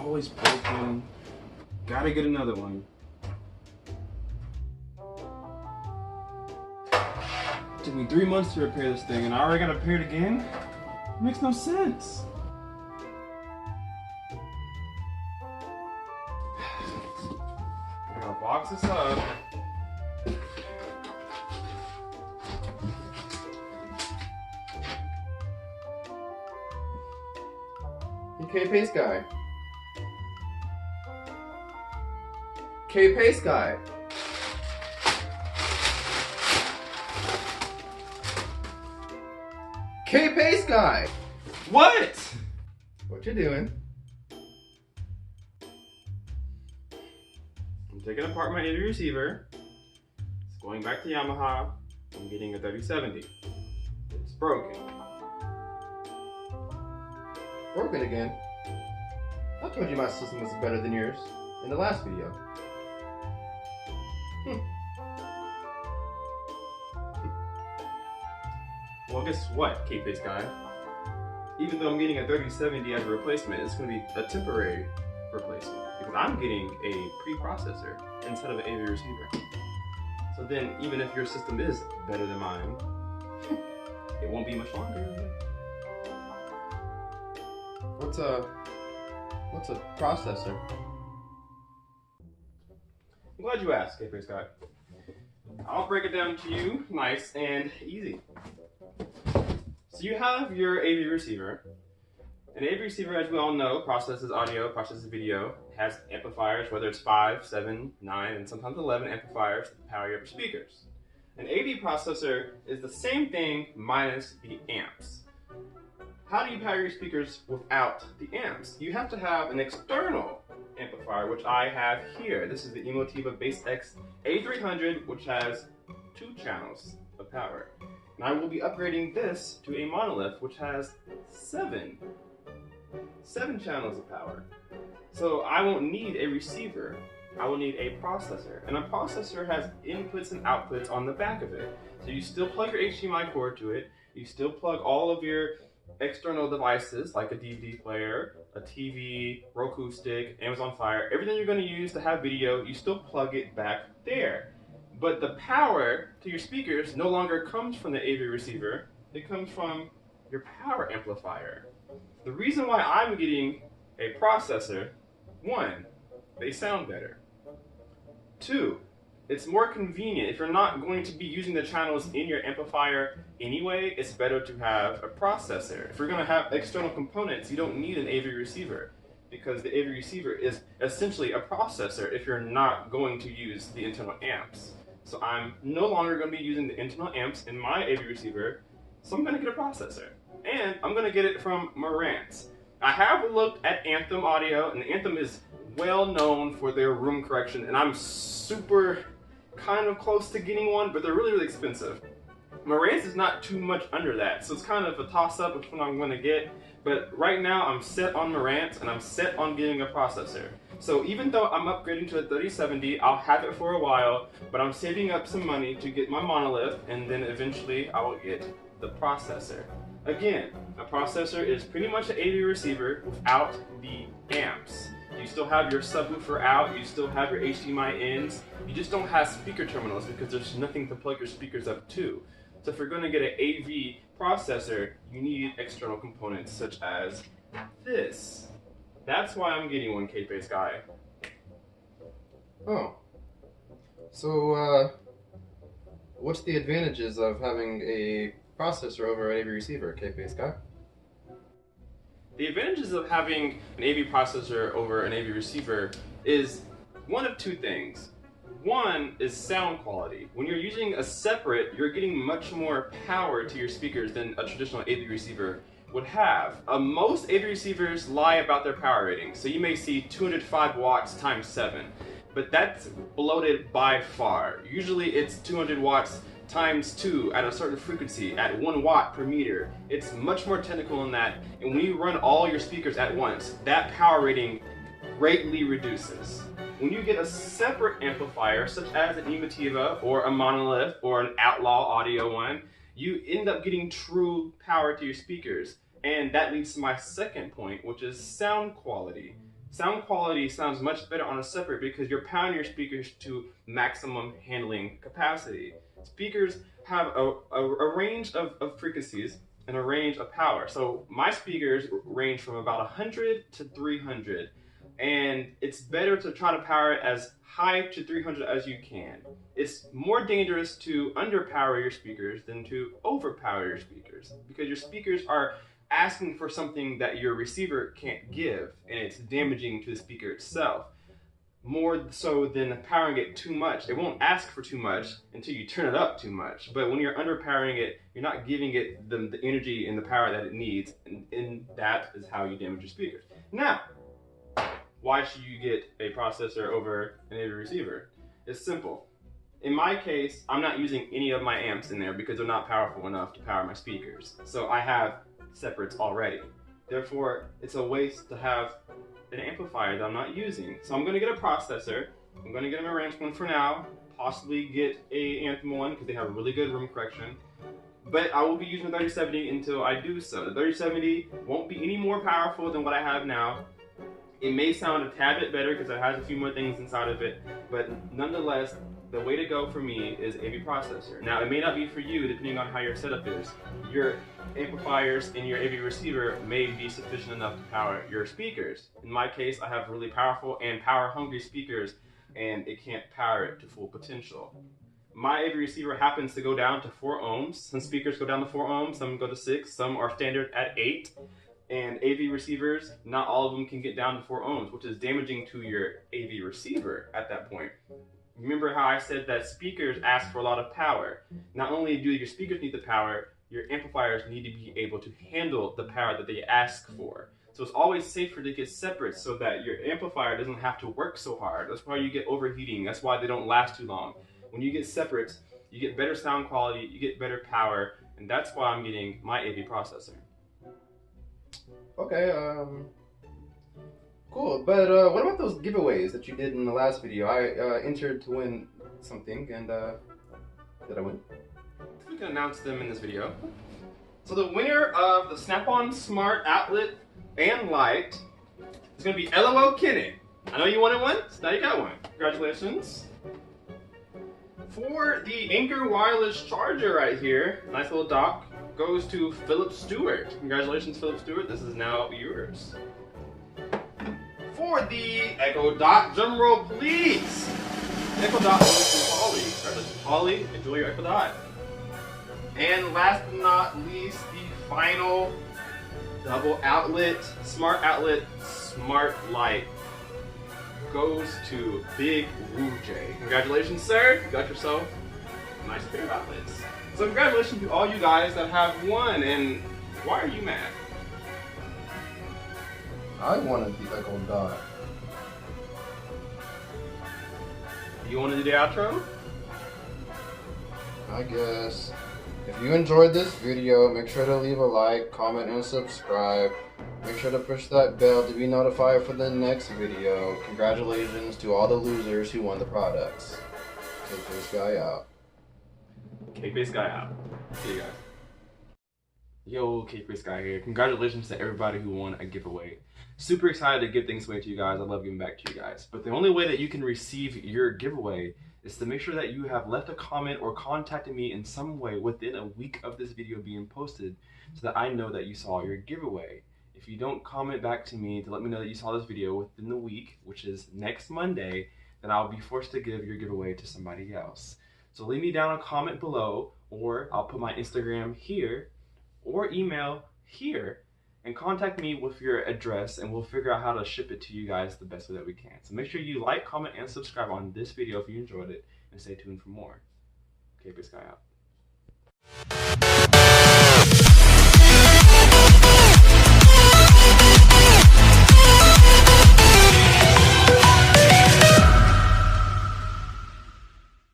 always broken. Gotta get another one. Took me 3 months to repair this thing and I already gotta repair it again? It makes no sense. I gotta box this up. Kpaceguy. Kpaceguy. Kpaceguy. What? What you doing? I'm taking apart my AV receiver. It's going back to Yamaha. I'm getting a 3070. It's broken. Broken again? I told you my system was better than yours in the last video. Well, guess what, Kpaceguy? Even though I'm getting a 3070 as a replacement, it's going to be a temporary replacement because I'm getting a preprocessor instead of an AV receiver. So then, even if your system is better than mine, it won't be much longer. What's a processor? I'm glad you asked, Kpaceguy. I'll break it down to you nice and easy. So you have your AV receiver. An AV receiver, as we all know, processes audio, processes video, has amplifiers, whether it's 5, 7, 9, and sometimes 11 amplifiers to power your speakers. An AV processor is the same thing minus the amps. How do you power your speakers without the amps? You have to have an external amplifier, which I have here. This is the Emotiva Bass X A300, which has 2 channels of power. And I will be upgrading this to a monolith, which has 7 channels of power. So I won't need a receiver. I will need a processor. And a processor has inputs and outputs on the back of it. So you still plug your HDMI cord to it. You still plug all of your external devices like a DVD player, a TV, Roku stick, Amazon Fire, everything you're going to use to have video, you still plug it back there. But the power to your speakers no longer comes from the AV receiver, it comes from your power amplifier. The reason why I'm getting a processor, 1, they sound better. 2, it's more convenient. If you're not going to be using the channels in your amplifier anyway, it's better to have a processor. If you're going to have external components, you don't need an AV receiver because the AV receiver is essentially a processor if you're not going to use the internal amps. So I'm no longer going to be using the internal amps in my AV receiver, so I'm going to get a processor. And I'm going to get it from Marantz. I have looked at Anthem Audio, and Anthem is well known for their room correction, and I'm super kind of close to getting one, but they're really, really expensive. Marantz is not too much under that, so it's kind of a toss-up of what I'm going to get. But right now, I'm set on Marantz, and I'm set on getting a processor. So even though I'm upgrading to a 3070, I'll have it for a while, but I'm saving up some money to get my monolith, and then eventually I will get the processor. Again, a processor is pretty much an AV receiver without the amps. You still have your subwoofer out, you still have your HDMI ins, you just don't have speaker terminals because there's nothing to plug your speakers up to. So if you're going to get an AV processor, you need external components such as this. That's why I'm getting one, Kpaceguy. Oh. So, what's the advantages of having a processor over an AV receiver, Kpaceguy? The advantages of having an AV processor over an AV receiver is one of 2 things. One is sound quality. When you're using a separate, you're getting much more power to your speakers than a traditional AV receiver would have. Most AV receivers lie about their power rating. So you may see 205 watts times 7, but that's bloated by far. Usually it's 200 watts times 2 at a certain frequency at 1 watt per meter. It's much more technical than that, and when you run all your speakers at once, that power rating greatly reduces. When you get a separate amplifier, such as an Emotiva or a monolith or an Outlaw Audio one, you end up getting true power to your speakers. And that leads to my second point, which is sound quality. sound quality sounds much better on a separate because you're pounding your speakers to maximum handling capacity. Speakers have a range of frequencies and a range of power. So my speakers range from about 100 to 300, and it's better to try to power it as high to 300 as you can. It's more dangerous to underpower your speakers than to overpower your speakers, because your speakers are asking for something that your receiver can't give, and it's damaging to the speaker itself. More so than powering it too much. It won't ask for too much until you turn it up too much. But when you're underpowering it, you're not giving it the energy and the power that it needs, and that is how you damage your speakers. Now, why should you get a processor over an AV receiver? It's simple. In my case, I'm not using any of my amps in there because they're not powerful enough to power my speakers. So I have separates already. Therefore, it's a waste to have an amplifier that I'm not using. So I'm going to get a processor. I'm going to get a Marantz one for now. Possibly get a Anthem one because they have really good room correction. But I will be using the 3070 until I do so. The 3070 won't be any more powerful than what I have now. It may sound a tad bit better because it has a few more things inside of it, but nonetheless, the way to go for me is AV processor. Now, it may not be for you depending on how your setup is. Your amplifiers in your AV receiver may be sufficient enough to power your speakers. In my case, I have really powerful and power-hungry speakers, and it can't power it to full potential. My AV receiver happens to go down to 4 ohms. Some speakers go down to 4 ohms, some go to 6, some are standard at 8. And AV receivers, not all of them can get down to 4 ohms, which is damaging to your AV receiver at that point. Remember how I said that speakers ask for a lot of power. Not only do your speakers need the power, your amplifiers need to be able to handle the power that they ask for. So it's always safer to get separate so that your amplifier doesn't have to work so hard. That's why you get overheating. That's why they don't last too long. When you get separates, you get better sound quality, you get better power, and that's why I'm getting my AV processor. Okay, cool. But what about those giveaways that you did in the last video? I entered to win something, and did I win? We can announce them in this video. So the winner of the Snap-on Smart Outlet and Light is going to be LOL Kenny. I know you wanted one, so now you got one. Congratulations. For the Anchor wireless charger right here, nice little dock, goes to Philip Stewart. Congratulations, Philip Stewart. This is now yours. For the Echo Dot, drum roll please. Echo Dot goes to Holly. Congratulations, Holly. Enjoy your Echo Dot. And last but not least, the final double outlet, smart outlet, smart light goes to Big Woo J. Congratulations, sir. You got yourself a nice pair of outlets. So congratulations to all you guys that have won, and why are you mad? I wanted the Echo Dot. You want to do the outro? I guess. If you enjoyed this video, make sure to leave a like, comment, and subscribe. Make sure to push that bell to be notified for the next video. Congratulations to all the losers who won the products. Kpaceguy out. Kpaceguy out. See you guys. Yo, Kpaceguy here. Congratulations to everybody who won a giveaway. Super excited to give things away to you guys. I love giving back to you guys. But the only way that you can receive your giveaway is to make sure that you have left a comment or contacted me in some way within a week of this video being posted so that I know that you saw your giveaway. If you don't comment back to me to let me know that you saw this video within the week, which is next Monday, then I'll be forced to give your giveaway to somebody else. So leave me down a comment below, or I'll put my Instagram here or email here, and contact me with your address, and we'll figure out how to ship it to you guys the best way that we can. So make sure you like, comment, and subscribe on this video if you enjoyed it, and stay tuned for more. Kpaceguy out.